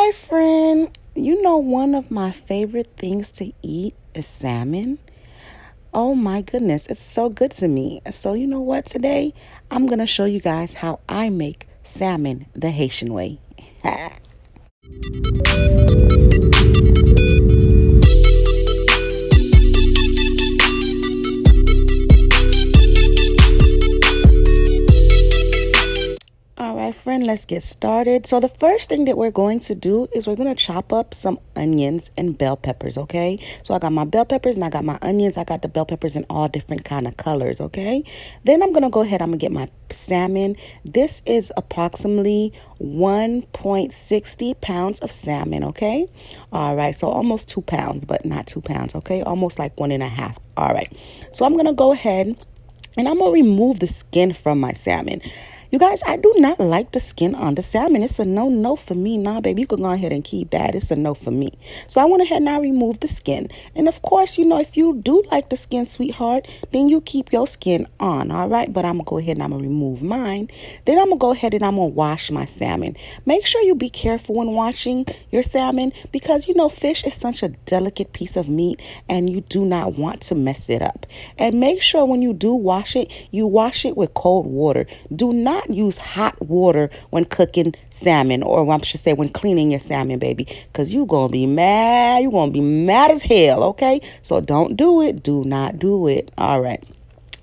Hi, friend. You know, one of my favorite things to eat is salmon. Oh my goodness, it's so good to me. So, you know what? Today, I'm going to show you guys how I make salmon the Haitian way. All right, friend, let's get started. So the first thing that we're going to do is we're going to chop up some onions and bell peppers, okay? So I got my bell peppers and I got my onions. I got the bell peppers in all different kind of colors, okay? Then I'm going to go ahead, I'm going to get my salmon. This is approximately 1.60 pounds of salmon, okay? All right, so almost 2 pounds, but not 2 pounds, okay? Almost like 1.5. All right, so I'm going to go ahead and I'm going to remove the skin from my salmon. You guys, I do not like the skin on the salmon. It's a no for me. Nah, baby, you can go ahead and keep that. It's a no for me. So I went ahead and I removed the skin. And of course, you know, if you do like the skin, sweetheart, then you keep your skin on, all right? But I'm going to go ahead and I'm going to remove mine. Then I'm going to go ahead and I'm going to wash my salmon. Make sure you be careful when washing your salmon because, you know, fish is such a delicate piece of meat and you do not want to mess it up. And make sure when you do wash it, you wash it with cold water. Do not use hot water when cooking salmon, or I should say when cleaning your salmon, baby, because you're going to be mad. You're going to be mad as hell, okay? So don't do it. Do not do it. All right.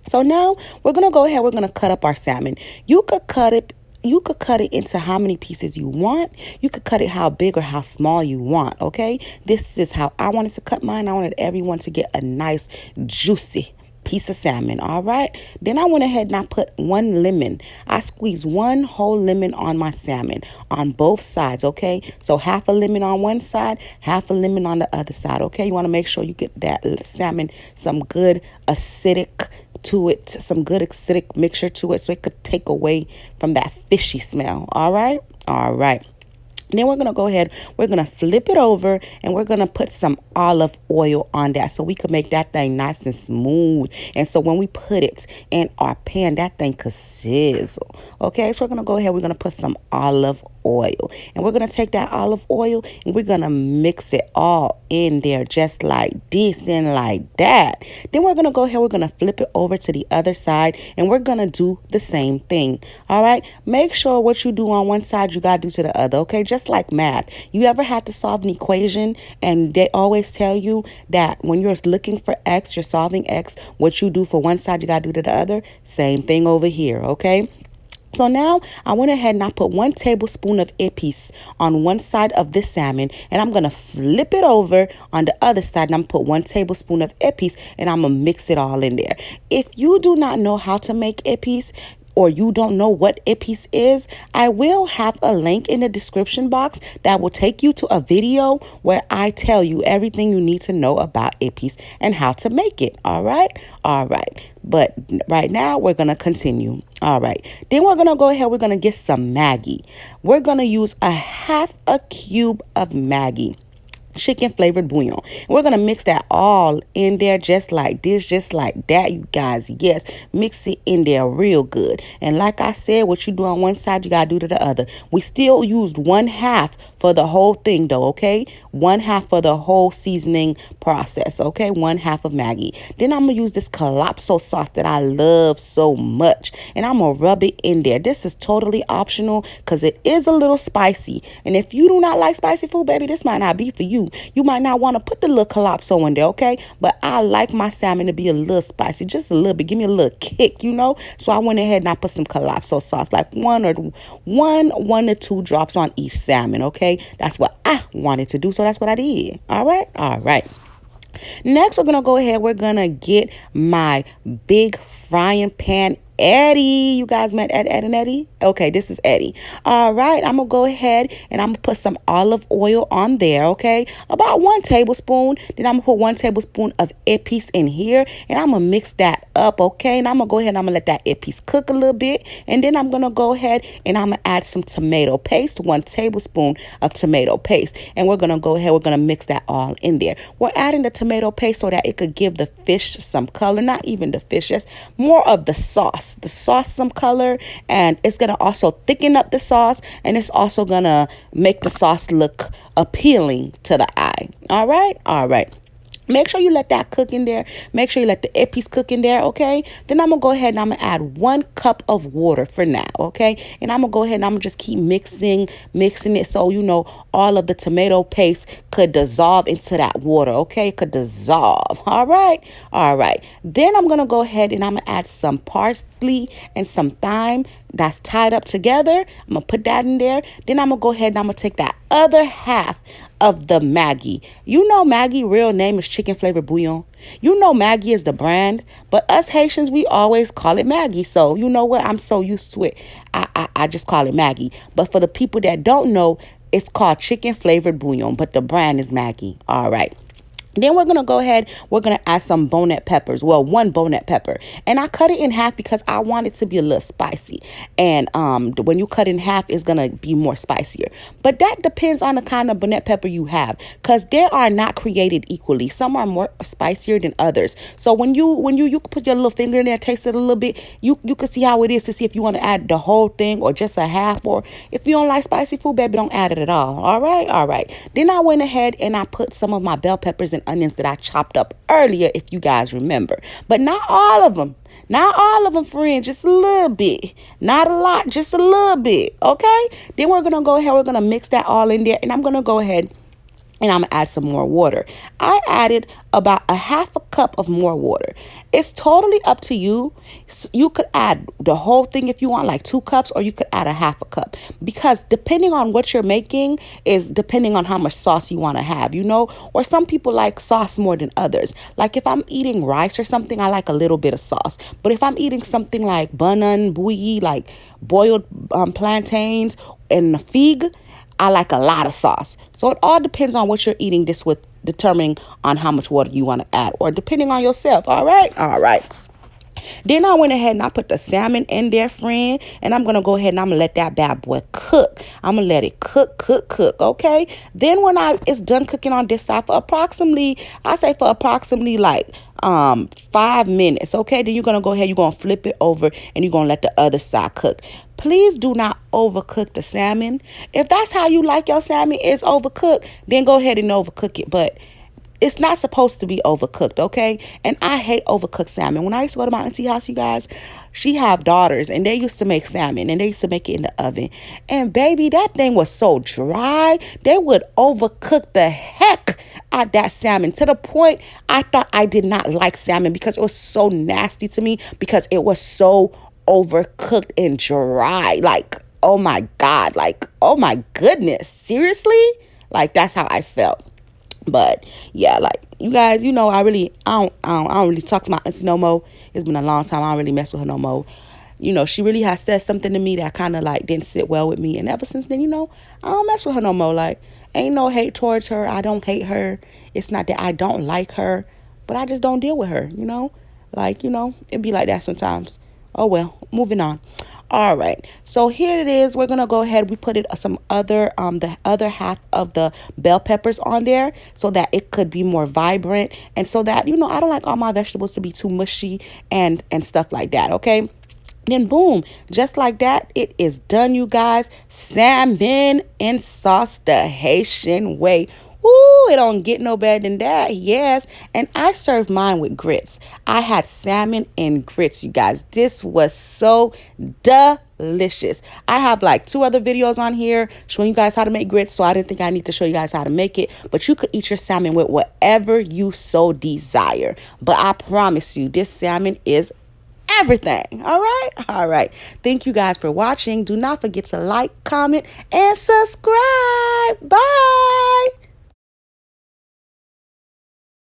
So now we're going to go ahead. We're going to cut up our salmon. You could cut it into how many pieces you want. You could cut it how big or how small you want, okay? This is how I wanted to cut mine. I wanted everyone to get a nice, juicy piece of salmon. All right, then I went ahead and I put 1 lemon. I squeezed 1 whole lemon on my salmon on both sides, okay? So half a lemon on one side, half a lemon on the other side, okay? You want to make sure you get that salmon some good acidic to it, some good acidic mixture to it so it could take away from that fishy smell. All right. Then we're going to go ahead, we're going to flip it over, and we're going to put some olive oil on that so we can make that thing nice and smooth. And so when we put it in our pan, that thing could sizzle. Okay, so we're going to go ahead, we're going to put some olive oil. And we're going to take that olive oil, and we're going to mix it all in there just like this and like that. Then we're going to go ahead, we're going to flip it over to the other side, and we're going to do the same thing. All right, make sure what you do on one side, you got to do to the other, okay? Just like math. You ever had to solve an equation and they always tell you that when you're looking for x, you're solving x, what you do for one side, you got to do to the other? Same thing over here, okay? So now I went ahead and I put 1 tablespoon of Epis on one side of this salmon, and I'm going to flip it over on the other side, and I'm going to put 1 tablespoon of Epis, and I'm going to mix it all in there. If you do not know how to make Epis, or you don't know what Epis is, I will have a link in the description box that will take you to a video where I tell you everything you need to know about Epis and how to make it. All right. But right now we're going to continue. All right. Then we're going to go ahead. We're going to get some Maggie. We're going to use a half a cube of Maggie. Chicken flavored bouillon. We're going to mix that all in there just like this, just like that, you guys. Yes, mix it in there real good. And like I said, what you do on one side, you got to do to the other. We still used 1/2 for the whole thing though, okay? 1/2 for the whole seasoning process, okay? 1/2 of Maggie. Then I'm going to use this calypso sauce that I love so much. And I'm going to rub it in there. This is totally optional because it is a little spicy. And if you do not like spicy food, baby, this might not be for you. You might not want to put the little calypso in there, okay? But I like my salmon to be a little spicy, just a little bit. Give me a little kick, you know? So I went ahead and I put some calypso sauce, like one to two drops on each salmon, okay? That's what I wanted to do, so that's what I did. All right. Next, we're going to go ahead. We're going to get my big frying pan Eddie. You guys met Ed and Eddie? Okay, this is Eddie. All right, I'm going to go ahead and I'm going to put some olive oil on there, okay? About 1 tablespoon. Then I'm going to put 1 tablespoon of Epis in here, and I'm going to mix that up, okay? And I'm going to go ahead and I'm going to let that Epis cook a little bit, and then I'm going to go ahead and I'm going to add some tomato paste, 1 tablespoon of tomato paste, and we're going to go ahead, we're going to mix that all in there. We're adding the tomato paste so that it could give the fish some color, not even the fish, just more of the sauce. the sauce some color, and it's gonna also thicken up the sauce, and it's also gonna make the sauce look appealing to the eye. All right. Make sure you let that cook in there. Make sure you let the Epis cook in there, okay? Then I'm going to go ahead and I'm going to add 1 cup of water for now, okay? And I'm going to go ahead and I'm going to just keep mixing it so, you know, all of the tomato paste could dissolve into that water, okay? It could dissolve, all right? Then I'm going to go ahead and I'm going to add some parsley and some thyme that's tied up together. I'm going to put that in there. Then I'm going to go ahead and I'm going to take that other half of the Maggie. You know Maggie real name is chicken flavored bouillon. You know Maggie is the brand, but us Haitians, we always call it Maggie. So you know what? I'm so used to it. I just call it Maggie. But for the people that don't know, it's called chicken flavored bouillon, but the brand is Maggie. All right. Then we're going to go ahead, we're going to add some bonnet peppers. Well, 1 bonnet pepper. And I cut it in half because I want it to be a little spicy. And when you cut it in half, it's going to be more spicier. But that depends on the kind of bonnet pepper you have, because they are not created equally. Some are more spicier than others. So when you can put your little finger in there, taste it a little bit, you can see how it is to see if you want to add the whole thing or just a half. Or if you don't like spicy food, baby, don't add it at all. All right. Then I went ahead and I put some of my bell peppers and onions that I chopped up earlier, if you guys remember, but not all of them, friend, just a little bit, not a lot, just a little bit. Okay, then we're gonna go ahead, we're gonna mix that all in there, and I'm gonna go ahead and I'm gonna add some more water. I added about a half a cup of more water. It's totally up to you. You could add the whole thing if you want, like 2 cups, or you could add a half a cup, because depending on what you're making is depending on how much sauce you want to have, you know, or some people like sauce more than others. Like if I'm eating rice or something, I like a little bit of sauce. But if I'm eating something like bonnet, bouillie, like boiled plantains and fig, I like a lot of sauce. So it all depends on what you're eating this with, determining on how much water you want to add, or depending on yourself. All right. Then I went ahead and I put the salmon in there, friend, and I'm going to go ahead and I'm going to let that bad boy cook. I'm going to let it cook, okay? Then when it's done cooking on this side for approximately like 5 minutes, okay? Then you're going to go ahead, you're going to flip it over, and you're going to let the other side cook. Please do not overcook the salmon. If that's how you like your salmon is overcooked, then go ahead and overcook it. But it's not supposed to be overcooked, okay? And I hate overcooked salmon. When I used to go to my auntie house, you guys, she have daughters, and they used to make salmon, and they used to make it in the oven. And baby, that thing was so dry. They would overcook the heck out that salmon, to the point I thought I did not like salmon because it was so nasty to me, because it was so overcooked and dry. Like, oh my God, like, oh my goodness, seriously? Like, that's how I felt. But yeah, like, you guys, you know, I don't really talk to my auntie no more. It's been a long time. I don't really mess with her no more. You know, she really has said something to me that kind of like didn't sit well with me, and ever since then, you know, I don't mess with her no more. Like, ain't no hate towards her. I don't hate her. It's not that I don't like her, but I just don't deal with her, you know. Like, you know, it'd be like that sometimes. Oh well, moving on. All right, so here it is. We're gonna go ahead, we put it the other half of the bell peppers on there so that it could be more vibrant, and so that, you know, I don't like all my vegetables to be too mushy and stuff like that. Okay, then boom, just like that, it is done, you guys. Salmon in sauce the Haitian way. Ooh, it don't get no better than that. Yes. And I served mine with grits. I had salmon and grits, you guys. This was so delicious. I have like 2 other videos on here showing you guys how to make grits, so I didn't think I need to show you guys how to make it. But you could eat your salmon with whatever you so desire. But I promise you, this salmon is everything. All right. Thank you guys for watching. Do not forget to like, comment, and subscribe. Bye.